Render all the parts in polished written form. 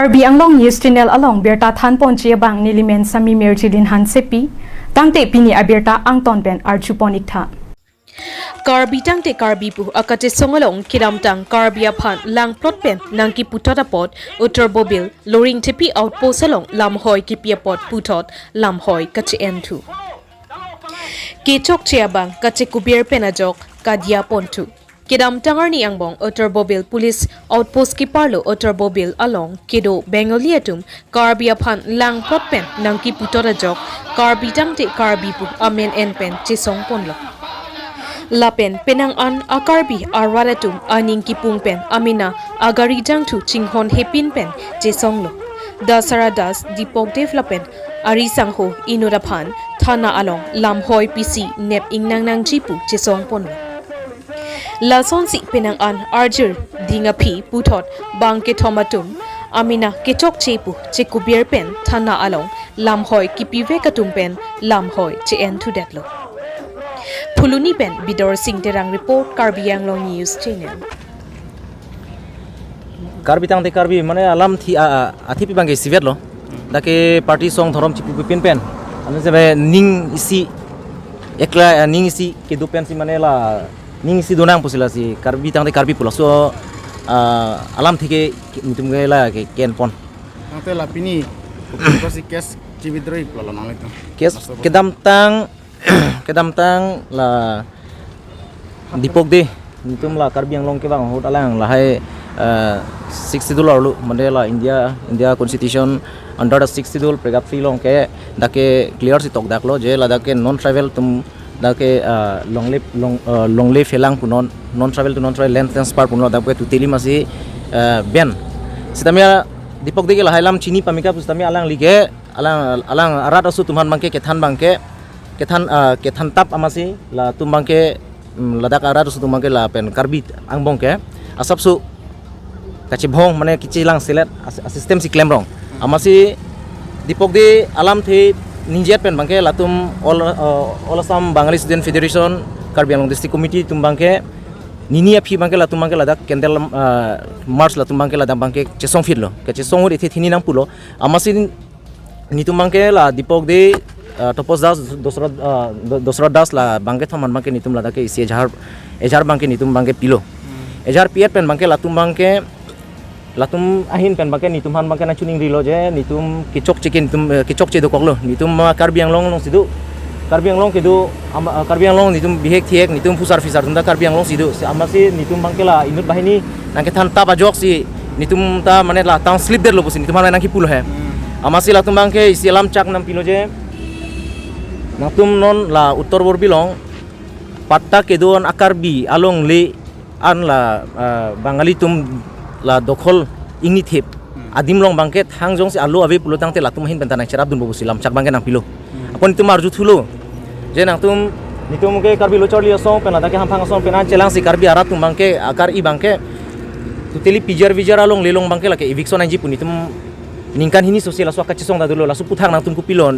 Karbi Anglong News Channel along Berta Than Ponchia Bang Nilimen Sami Merchilin Han Sepi Tangte Pini Aberta Angton Ben Archuponikta Karbi tangte Karbi pu akate songalong kiramtang Karbi aphan lang plot pen nangki putota pot Uttar Bobil loring tepi outpost along lamhoi kipia pot putot lamhoi kache entu Kechok chiabang kache kubir penajok kadia pontu Kidam tangarni angbong Uttar Bobil Police Outpost Kiparlo Uttar Bobil along Kido Bengoliatum Karbi aphan lang plot pen nangki putota jok Karbi tangte Karbi pu amen en pen chisong ponlo Lapen penang an akarbi arwaratum aning kipung pen amina agari jangtu chinghon hepin pen jesonglo dasara das dipok development ari sangho inuraphan thana along lamhoi pc nep ingnang nang jipu jesong ponlo lason si penang an arjur dingapi puthot bangke thomatum amina kechok chepu chekubir pen thana along lamhoi kipive katum pen lamhoi che entu detlo Puluni Ben Bidor Singh Terang Report Karbi Anglong News Channel Karbi tangte Karbi mane alam thi athipi bangke sivet lo dake party song thorom chipu pin pen ane sebe ning isi ekla ning isi ke du pen si mane la ning isi donang pusila si Karbi tangte Karbi pula so alam thike mitum la ke ken pon tangte la pini pasi kes cividroi pula nang itu kes kedam tang la dipok de nitum la Karbi Anglong ke bang hot alang la hai $60 lu mandela India constitution under the $60 pregap free long ke dake clear si tok dak lo je la dake non travel tum dake long live helang punon non travel to non travel land transfer punon dake tu teli masi ben sitamia dipok de ke la hailam chini pamika pustamia alang lige alang arat asu tumhan bangke kethan bangke kethan tap amasi la tumbangke ladak ara su tumbangke la pen Karbi angbong ke asap su kachi bhong mane kichilang silet system si klemrong amasi dipok de alam the ninjet pen bangke latum all Assam Bangali Student Federation Karbi Anglong District Committee tumbangke nini aphi bangke latum bangke ladak kendel march latum bangke ladak bangke chesong fit lo ke chesong ur ithe thini nang pulo amasi nitum bangke la dipok de topos das dosra das la bangke thaman bangke nitum la dake isi ejar bangke nitum bangke pilo ejar piet pen bangke latum ahin pen bangke nitum han bangke na chuning rilo je nitum kicok chicken nitum kicok che do koklo nitum Karbi Anglong long sidu Karbi Anglong kedu Karbi Anglong nitum bihek thiek nitum pusar fisar tunda Karbi Anglong sidu amasi nitum bangke la inut bahini nangke than ta bajok si nitum ta mane la tang slip der lo pusin nitum han nangki pulo he amasi latum bangke isi alam chak nam pilo je Natum non la Uttar Borbilong patta kedon Akarbi along le an la Bangali tum la dokhol ingi thep adim long bangke thangjong si alu abe pulo tangte latum hin bentana cerab dun bobu silam chak bangke nang pilo apon tum arju thulo je nang tum nitum ke Karbi lo chorli asong pena dake hamphang asong pena chelang si Karbi arat tum bangke akar i bangke tuteli pijar along lelong bangke lake eviction anji punitum ningkan hini sosial aswa kachisong da dulo lasu puthang nang tum ku pilon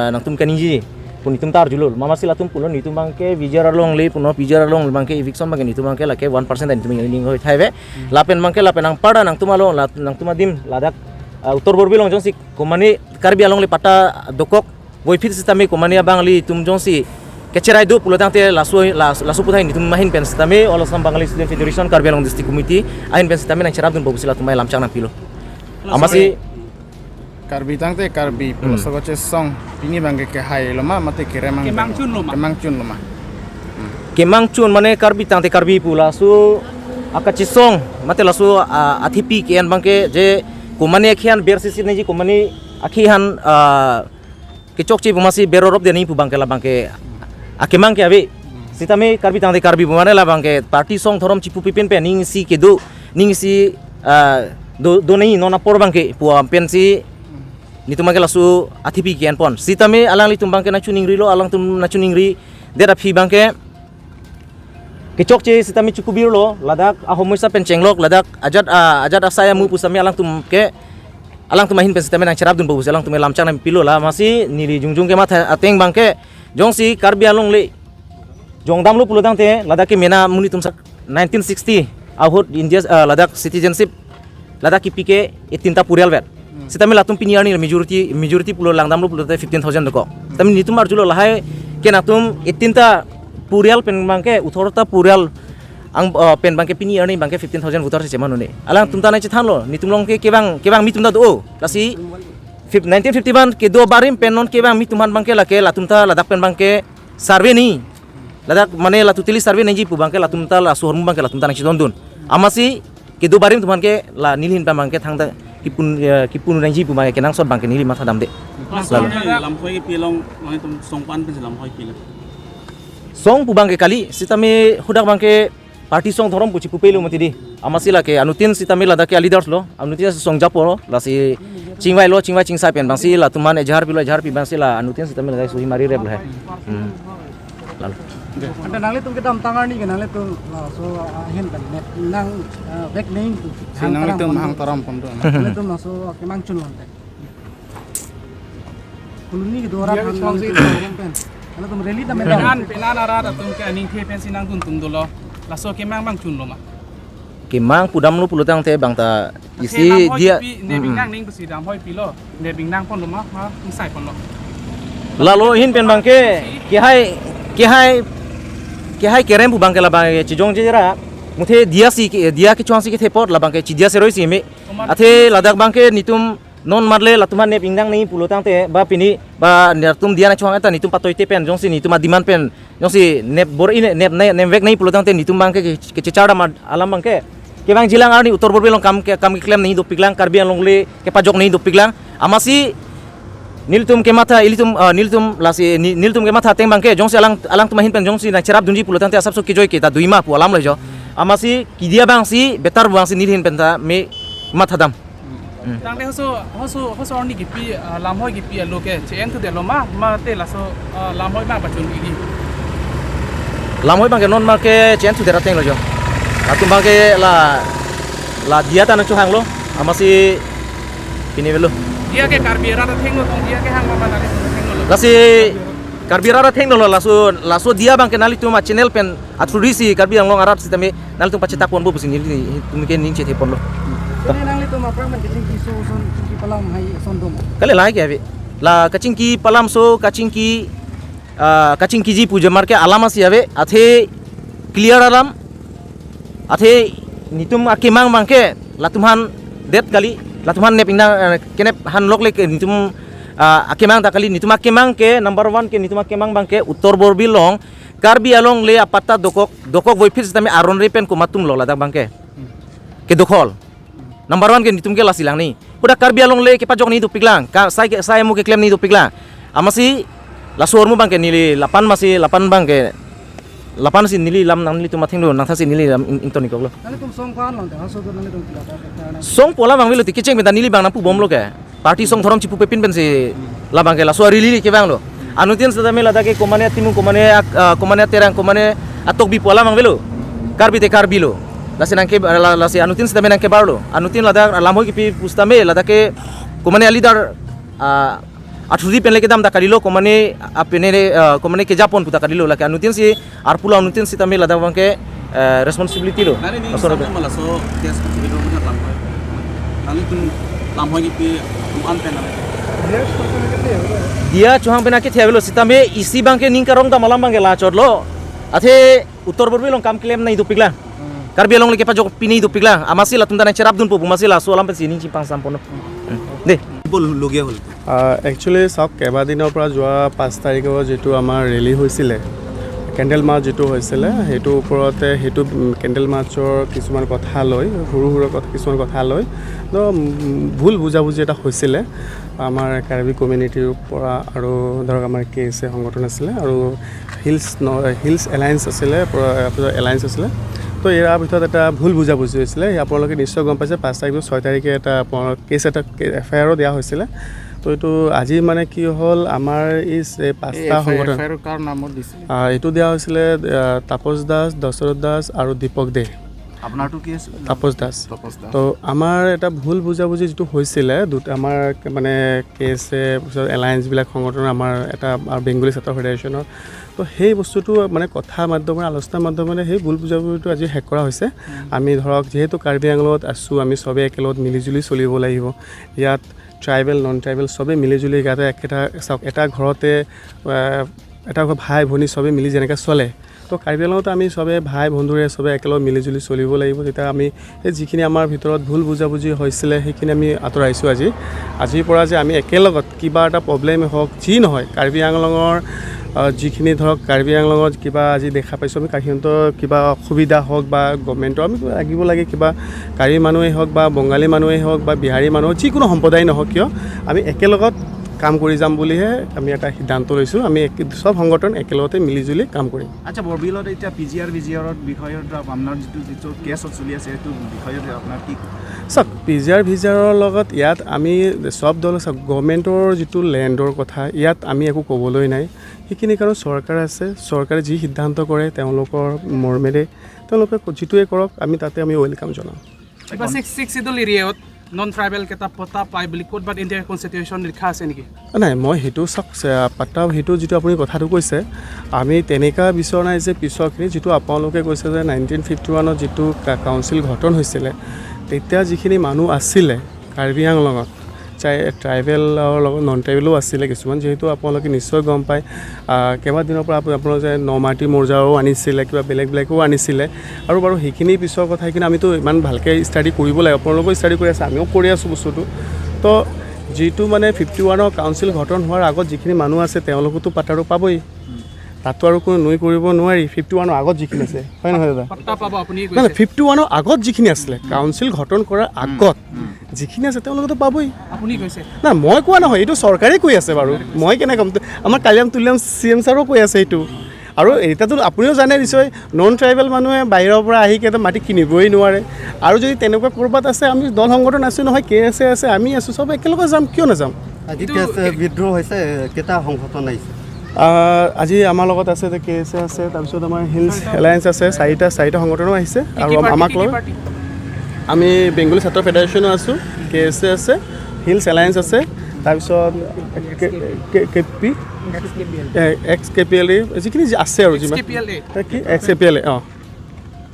nang tum kaninji punitum tar julul mama sila tum pulon nitum bangke bijar along le puno pijar along bangke eviction bangke nitum bangke lake 1% dan nitum ning hoi thaibe lapen bangke lapen ang pada nang tumalo nang tumadim ladak Uttar Borbilong jongsi komani Karbi along le pata dokok voi fit sistame komani bangli tum jongsi kecerai do pulo tangte lasu puthai nitum mahin pen sistame all Assam Bangali Student Federation Karbi Anglong District Committee ahin pen sistame nang cerab dun bobu sila tumai lamchang nang pilo amasi Karbi tangte Karbi pulo sogoche song pini bangke ke hai loma mate kemang chun loma kemang chun mane Karbi tangte Karbi pula su akachi song mate lasu athipi kian bangke je kumane khian bersisi neji kumane akhihan kechokchi bumasi berorop de ni pu bangke la bangke akemang ke abe sitame Karbi tangte Karbi bumane la bangke party song thorom chipu pipin pe ning si kedu ning si do nei nona por bangke pu pensi nitum bangke lasu athipi kian pon sitame alang litum bangke na chuning rilo alang tum na chuning ri dera phi bangke kechok che sitame chukubir lo ladak ahomoisa pencenglok ladak ajat asaya mu pusame alang tum ahin pen sitame nang cerab dun bagus alang tum lamchang na pilo la masi nili jungjung ke matha ateng bangke jongsi Karbi along le jongdam lo pulodang te ladak ke mena muni tum 1960 ahut India ladak citizenship lada kipi ke tinta purial vet sitami latum pini ani majority pulo langdam lo pulo 15,000 doko tami nitum arjulo lahai ke natum tinta purial pen bangke uthorta purial ang pen bangke pini ani bangke 15,000 voter se manu ne alang tumta nai chethan lo nitum long ke kebang mi tumda do lasi 1951 ke do barim pen non kebang mi tuman bangke lake latumta ladak pen bangke survey ni ladak mane latutili survey neji pu bangke latumta la suhormu bangke latumta nai chidondun amasi ke do barim tuman ke la nilhin pen bangke thangda kipun neji pu bangke kenang sot bangke nili matha damde lalu lamhoi pilong mane tum songpan pen lamhoi pilong song pu bangke kali sitami hudak bangke party song thorom puchi pupelu mati di amasi la ke anutin sitami la dake leaders lo anutin song japo lo la si chingwai chingsai pen bangsi la tuman ejar pi bangsi la anutin sitami la suhi mari reb hai lalu Anda nangli tum kita tangan ni nangli tum so hen kan net nang back nang tu Sinang itu mahang taram pun tu. nangli tum so kemang chun lonte kuluni ke dora kan nang pen nangli tum rally ta medan penan ara tum ke aning the pen sinang tum dolo laso kemang bang chun lo ma kemang pudam lu pulutang te bangta isi dia ne bingang ning pesi dam hoi pilo ne bingang pon lo ma sai pon lo lalu hin pen bangke ki hai kerem pu bangke la bangke chijong jera muthe dia ki chuang si ke thepot la bangke chidia seroi si me athe ladak bangke nitum non marle latuman ne pingdang nei pulutang te ba pini ba nertum dia na chuang eta nitum patoi te pen jongsi nitum adiman pen jongsi nep bor ine nep vek nei pulutang te nitum bangke ke chichara alam bangke ke bang jilang arni utor borbelong kam ki klem nei do piglang karbian longle ke pajok nei do piglang amasi niltum ke mata niltum lasi niltum ke mata teng bangke jongsi alang tumahin pen jongsi na cerap dunji pulutang te asap so kijoi ke ta duima pu alam lejo amasi kidia bangsi betar bangsi nilhin penta me mata dam tang de hoso ni gipi lamhoi gipi loke chen tu de lo ma te laso lamhoi ma bachun gi lamoi bangke non marke chen tu derateng lojo atum bangke la dia ta na chuhang lo amasi pini velo dia ke karbiera ta thengno tong dia ke hang ma nali thengno lo lasi karbirara theng lo laso dia bangke nali tuma channel pen atrudisi karbirang long arat sitame nali tum paceta pon bo busin ni tum ke ning che the pon lo ini nangli tum apa men kecing kisu son ki palam hai son dom kale lai ke ave la kachingki palam so kachingki ji puja marke alama si ave athe clear alam athe nitum akemang bangke latumhan det kali latumhan ne pingna kenep han lok le nitum akemang ta kali nitum akemang ke number 1 ke nitum akemang bangke uttor borbilong karbi along le apata dokok voipis tame aron repen ko matum lo ladak bangke ke dokol number 1 ke nitum ke lasilang ni udah karbi along le ke pajok ni do piglang saya mu ke klem ni do piglang amasi lasormu bangke nili 8 masih 8 bangke 8 si nili lam nang nili tu mathing do nang thasi nili lam intoni ko lo nangli tum song kan lonte haso do nangli tum kita song pola bang velo ti kicheng beta nili bang na pu bom lo ke party song thorom chipu pepin ben si la bangke la so rili ke bang lo anutin sada me lada ke komane timu komane terang komane atok bi pola bang velo karbi lo lasi nangke lasi anutin sada me nangke barlo anutin lada lam hoi ki pi pustame lada ke komane alidar atrudi penle ke dam da karilo komane apene komane ke japon puta karilo la ke anutin si arpula anutin si tamela da bangke responsibility lo nani ni sa mala so tes ki do na lamhoi nani tum lamhoi gipi tum an pen na dia chuhang pena ke thevelo sitame isi bangke ningkarong da malam bangke la chorlo athe uttor borbilong kam claim nai do pigla karbi along le ke pajok pini do pigla amasi la tumda na cerap dun pu masi la so alam pe sini chimpang sampono de bol logia hol actually চাওক কেইবাদিনৰ পৰা যোৱা 5 তাৰিখৰ যিটো আমাৰ rally হৈছিলে candle March যিটো হৈছিলে সেইটোৰ ওপৰতে সেইটো কেণ্ডেল মাৰ্চৰ কিছুমান কথা লৈ সৰু কিছুমান কথা লৈ তো ভুল বুজাবুজি এটা হৈছিলে আমাৰ কাৰ্বি কমিউনিটিৰ পৰা আৰু ধৰক আমাৰ কেএছএ সংগঠন আছিলে আৰু হিলছ এলায়েন্স আছিলে এলায়েন্স আছিলে তো ইয়াৰ ভিতৰত এটা ভুল বুজাবুজি হৈছিলে আপোনালোকে নিশ্চয় গম পাইছে 5 তাৰিখ 6 তাৰিখে এটা কেছ এটা এফআইআৰো দিয়া হৈছিলে তো এইটো আজি মানে কি হ'ল আমাৰ এই 5টা সংগঠন কাৰ নামত দিছিল এইটো দিয়া হৈছিলে তাপস দাস দশৰথ দাস আৰু দীপক দে আপোনাৰটো কি আছিল তাপস দাস তপস দা তো আমাৰ এটা ভুল বুজাবুজি যিটো হৈছিলে আমাৰ মানে কেএছএ এলায়েন্সবিলাক সংগঠনৰ আমাৰ এটা বেংগলী ছাত্ৰ ফেডাৰেশ্যনৰ তো সেই বস্তুটো মানে কথা মাধ্যমেৰে আলোচনাৰ মাধ্যমেৰে সেই ভুল বুজাবুজিটো আজি শেষ কৰা হৈছে আমি ধৰক যিহেতু কাৰ্বি আংলঙত আছোঁ আমি চবেই একেলগত মিলিজুলি চলিব লাগিব ইয়াত ট্ৰাইবেল নন ট্ৰাইবেল চবেই মিলিজুলি ইয়াতে চাওক এটা ঘৰতে এটা ভাই ভনী চবেই মিলি যেনেকৈ চলে তো কাৰ্বি আংলঙত আমি চবেই ভাই বন্ধুৰে চবেই একেলগে মিলিজুলি চলিব লাগিব তেতিয়া আমি এই যিখিনি আমাৰ ভিতৰত ভুল বুজাবুজি হৈছিলে সেইখিনি আমি আঁতৰাইছোঁ আজিৰ পৰা যে আমি একেলগত কিবা এটা প্ৰব্লেম হওক যি নহয় কাৰ্বি আংলঙৰ যিখিনি ধৰক কাৰ্বি আংলঙত কিবা আজি দেখা পাইছোঁ আমি সিহঁতৰ কিবা অসুবিধা হওক বা গভৰ্ণমেণ্টৰ আমি লাগিব লাগে কিবা কাৰ্বি মানুহেই হওক বা বঙালী মানুহেই হওক বা বিহাৰী মানুহ যিকোনো সম্প্ৰদায় নহওক কিয় আমি একেলগত কাম কৰি যাম বুলিহে আমি এটা সিদ্ধান্ত লৈছোঁ আমি চব সংগঠন একেলগতে মিলিজুলি কাম কৰিম আচ্ছা বৰবিলত এতিয়া PGR VGRৰ বিষয়ত আপোনাৰ যিটো কেছত চলি আছে সেইটো বিষয়ত আপোনাৰ কি চাওক PGR VGRৰ লগত ইয়াত আমি চব দল চাওক গভৰ্ণমেণ্টৰ যিটো লেণ্ডৰ কথা ইয়াত আমি একো ক'বলৈ নাই সেইখিনি কাৰণ চৰকাৰ আছে চৰকাৰে যি সিদ্ধান্ত কৰে তেওঁলোকৰ মৰ্মেৰে তেওঁলোকে যিটোৱে কৰক আমি তাতে আমি ৱেলকাম জনাম কিবা 6 শিডিউল এৰিয়াত নন ট্ৰাইবেল কেইটা পতা পাই বুলি ক'ত বাট ইণ্ডিয়াৰ কনষ্টিটিউশ্যন লিখা আছে নেকি নাই মই সেইটো চাওক পাতা সেইটো যিটো আপুনি কথাটো কৈছে আমি তেনেকুৱা বিচৰা নাই যে পিছৰখিনি যিটো আপোনালোকে কৈছে যে 1951ত যিটো কাউন্সিল গঠন হৈছিলে তেতিয়া যিখিনি মানুহ আছিলে কাৰ্বি আংলঙত ট্ৰাইবেলৰ লগত নন ট্ৰাইবেলো আছিলে কিছুমান যিহেতু আপোনালোকে নিশ্চয় গম পায় কেইবাদিনৰ পৰা আপোনালোকে নমাটি মৌজাও আনিছিলে কিবা বেলেগো আনিছিলে আৰু বাৰু সেইখিনি পিছৰ কথা সেইখিনি আমিতো ইমান ভালকৈ ষ্টাডি কৰিব লাগে আপোনালোকেও ষ্টাডি কৰি আছে আমিও কৰি আছোঁ বস্তুটো তো যিটো মানে 51ৰ কাউন্সিল গঠন হোৱাৰ আগত যিখিনি মানুহ আছে তেওঁলোকতো পাতাটো পাবই তাতো আৰু কোনো নৈ কৰিব নোৱাৰি 51ৰ আগত যিখিনি আছে হয় নহয় দাদা পত্তা পাব আপুনি নাই 51ৰ আগত যিখিনি আছিলে কাউন্সিল গঠন কৰাৰ আগত যিখিনি আছে তেওঁলোকেতো পাবই আপুনি কৈছে নাই মই কোৱা নহয় এইটো চৰকাৰে কৈ আছে বাৰু মই কেনেকৈ ক'ম আমাৰ কালিয়াম তুলিয়াম CM ছাৰো কৈ আছে এইটো আৰু এতিয়াতো আপুনিও জানে নিশ্চয় নন ট্ৰাইবেল মানুহে বাহিৰৰ পৰা আহি কেইটা মাটি কিনিবই নোৱাৰে আৰু যদি তেনেকুৱা ক'ৰবাত আছে আমি দল সংগঠন আছোঁ নহয় KSA আছে আমি আছোঁ চব একেলগে যাম কিয় নাযাম আজি বিদ্ৰোহ হৈছে কেইটা সংগঠন আহিছে আজি আমাৰ লগত আছে KSA আছে তাৰপিছত আমাৰ হিলছ এলায়েন্স আছে চাৰিটা সংগঠনো আহিছে আৰু আমাক লৈ আমি বেংগলী ছাত্ৰ ফেডাৰেশ্যনো আছোঁ KSA আছে হিলছ এলায়েন্স আছে তাৰপিছত XKPLA যিখিনি আছে আৰু যিমান XKPLA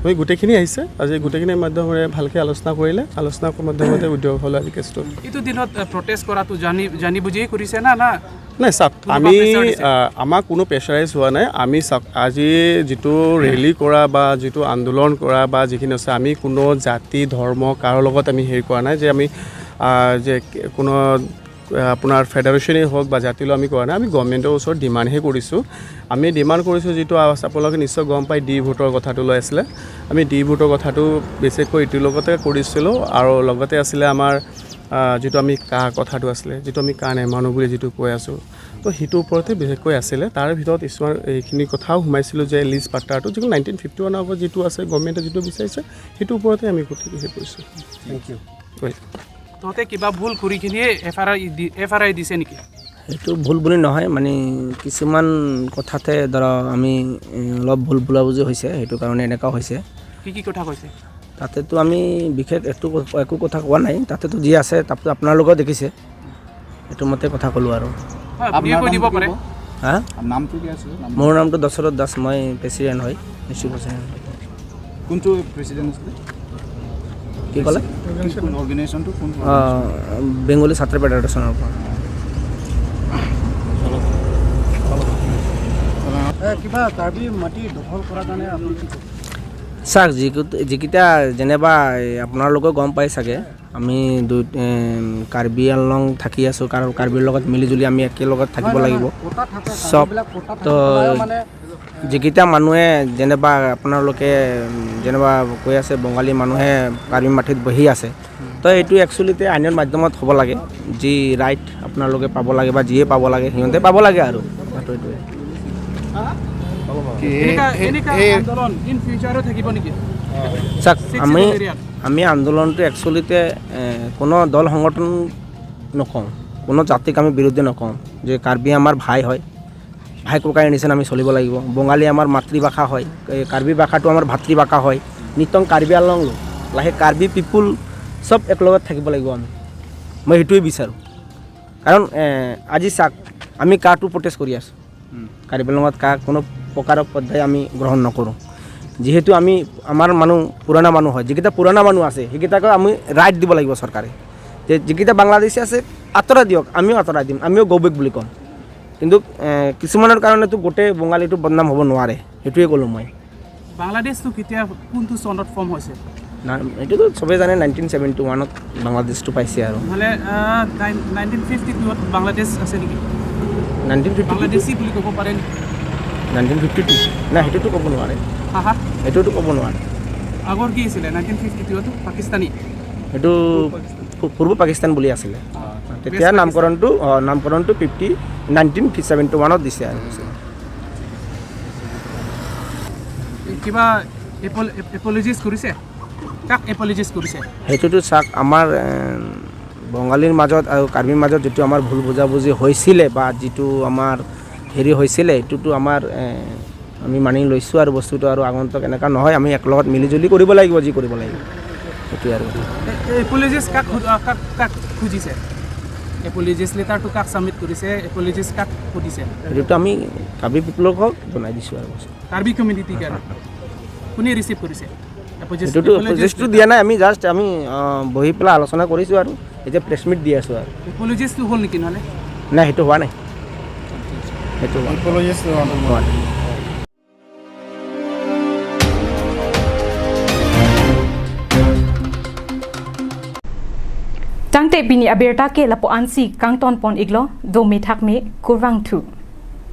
আমি গোটেইখিনি আহিছে আজি গোটেইখিনিৰ মাধ্যমেৰে ভালকৈ আলোচনা কৰিলে আলোচনাৰ মাধ্যমতে উদ্যোগ হ'ল আজি কেছটো এইটো দিনত প্ৰটেষ্ট কৰাটো জানি বুজিয়ে কৰিছে না নাই চাওক আমি আমাক কোনো প্ৰেছাৰাইজ হোৱা নাই আমি চাওক আজি যিটো ৰেলী কৰা বা যিটো আন্দোলন কৰা বা যিখিনি আছে আমি কোনো জাতি ধৰ্ম কাৰো লগত আমি হেৰি কৰা নাই যে আমি যে কোনো আপোনাৰ ফেডাৰেশ্যনেই হওক বা জাতিলৈ আমি কৰা নাই আমি গভৰ্ণমেণ্টৰ ওচৰত ডিমাণ্ডহে কৰিছোঁ আমি ডিমাণ্ড কৰিছোঁ যিটো আপোনালোকে নিশ্চয় গম পায় ডি ভোটৰ কথাটো লৈ আছিলে আমি ডি ভোটৰ কথাটো বেছিকৈ ইটোৰ লগতে কৰিছিলোঁ আৰু লগতে আছিলে আমাৰ যিটো আমি কথাটো আছিলে যিটো আমি নেমানো বুলি যিটো কৈ আছোঁ তো সেইটোৰ ওপৰতে বিশেষকৈ আছিলে তাৰ ভিতৰত কিছুমান এইখিনি কথাও সোমাইছিলোঁ যে লিজ পাৰ্টাৰটো যিটো 1951ৰ আগত যিটো আছে গভৰ্ণমেণ্টে যিটো বিচাৰিছে সেইটোৰ ওপৰতে আমি গোটেই হেৰি কৰিছোঁ থেংক ইউ তহঁতে কিবা ভুল কৰি কিনিয়ে FRI দিছে নেকি সেইটো ভুল বুলি নহয় মানে কিছুমান কথাতে ধৰা আমি অলপ ভুল বুজাবুজি হৈছে সেইটো কাৰণে এনেকুৱা হৈছে কি কথা কৈছে তাতেতো আমি বিশেষ একো কথা কোৱা নাই তাতেতো যি আছে তাতে আপোনাৰ লগত দেখিছে সেইটো মতে কথা ক'লোঁ আৰু আপুনি কৈ দিব পাৰে হা নামটো কি আছিল মোৰ নামটো দশৰথ দাস মই প্ৰেচিডেণ্ট হয় ডিষ্ট্ৰিক্ট প্ৰেচিডেণ্ট কোনটো প্ৰেচিডেণ্ট আছিলে কি ক'লে অৰ্গেনাইজেশ্যনটো কোন বেংগলী ছাত্ৰ ফেডাৰেশ্যনৰ পৰা কিবা কাৰ্বি মাটি দখল কৰাৰ কাৰণে আপুনি কি ক'ব চাওক যিকেইটা যেনিবা আপোনালোকে গম পাই চাগে আমি কাৰ্বি আংলং থাকি আছোঁ কাৰ্বিৰ লগত মিলিজুলি আমি একেলগত থাকিব লাগিব চব তো যিকেইটা মানুহে যেনিবা আপোনালোকে যেনিবা কৈ আছে বঙালী মানুহে কাৰ্বি মাটিত বহি আছে তো এইটো একচুৱেলিতে আইনৰ মাধ্যমত হ'ব লাগে যি ৰাইট আপোনালোকে পাব লাগে বা যিয়ে পাব লাগে সিহঁতে পাব লাগে আৰু কথাটো এইটোৱে চাওক আমি আন্দোলনটো একচুৱেলিতে কোনো দল সংগঠন নকওঁ কোনো জাতিক আমি বিৰুদ্ধে নকওঁ যে কাৰ্বি আমাৰ ভাই হয় ভাই ককাইৰ নিচিনা আমি চলিব লাগিব বঙালী আমাৰ মাতৃভাষা হয় কাৰ্বি ভাষাটো আমাৰ ভাতৃভাষা হয় নিতং কাৰ্বি আংলং লো লাহে কাৰ্বি পিপুল চব একেলগত থাকিব লাগিব আমি মই সেইটোৱে বিচাৰোঁ কাৰণ আজি চাওক আমি কাৰটো প্ৰটেষ্ট কৰি আছোঁ কাৰ্বি আংলঙত কোনো প্ৰকাৰৰ পৰ্যায় আমি গ্ৰহণ নকৰোঁ যিহেতু আমি আমাৰ মানুহ পুৰণা মানুহ হয় যিকেইটা পুৰণা মানুহ আছে সেইকেইটাকে আমি ৰাইট দিব লাগিব চৰকাৰে যে যিকেইটা বাংলাদেশী আছে আঁতৰাই দিয়ক আমিও আঁতৰাই দিম আমিও গৌবেক বুলি ক'ম কিন্তু কিছুমানৰ কাৰণেতো গোটেই বঙালীটো বদনাম হ'ব নোৱাৰে সেইটোৱে ক'লোঁ মই বাংলাদেশটো কেতিয়া কোনটো চনত ফৰ্ম হৈছে না এইটোতো চবেই জানে 1971ত বাংলাদেশটো পাইছে আৰু নহ'লে 1952ত বাংলাদেশ আছে নেকি 1952 বাংলাদেশী বুলি ক'ব পাৰে নেকি 1952 না সেইটোতো ক'ব নোৱাৰে হা হা সেইটোতো ক'ব নোৱাৰে আগৰ কি আছিলে 1952ত পাকিস্তানী সেইটো পূৰ্ব পাকিস্তান বুলি আছিলে তেতিয়া নামকৰণটো 1971ত দিছে আৰু কিবা এপলজিজ কৰিছে কাক এপলজিজ কৰিছে সেইটোতো চাওক আমাৰ বঙালীৰ মাজত আৰু কাৰ্বিৰ মাজত যিটো আমাৰ ভুল বুজাবুজি হৈছিলে বা যিটো আমাৰ হেৰি হৈছিলে এইটোতো আমাৰ আমি মানি লৈছোঁ আৰু বস্তুটো আৰু আগন্তুক এনেকুৱা নহয় আমি একেলগত মিলিজুলি কৰিব লাগিব যি কৰিব লাগিব সেইটোৱে আৰু এপলজিজ কাক খুজিছে এপলজিজ লেটাৰটো কাক ছাবমিট কৰিছে এপলজিজ কাক সুধিছে সেইটোতো আমি কাৰ্বি পিপলক জনাই দিছোঁ আৰু কাৰ্বি কমিউনিটিৰ কাৰণে কোনে ৰিচিভ কৰিছে সেইটোতো এপলজিজটো দিয়া নাই আমি জাষ্ট আমি বহি পেলাই আলোচনা কৰিছোঁ আৰু এতিয়া প্ৰেছ মিট দি আছোঁ আৰু এপলজিজটো হ'ল নেকি নহ'লে নাই সেইটো হোৱা নাই সেইটো হোৱা নাই Tangte bini aberta ke lapo ansi kang ton pon iglo do me thak me kurang thu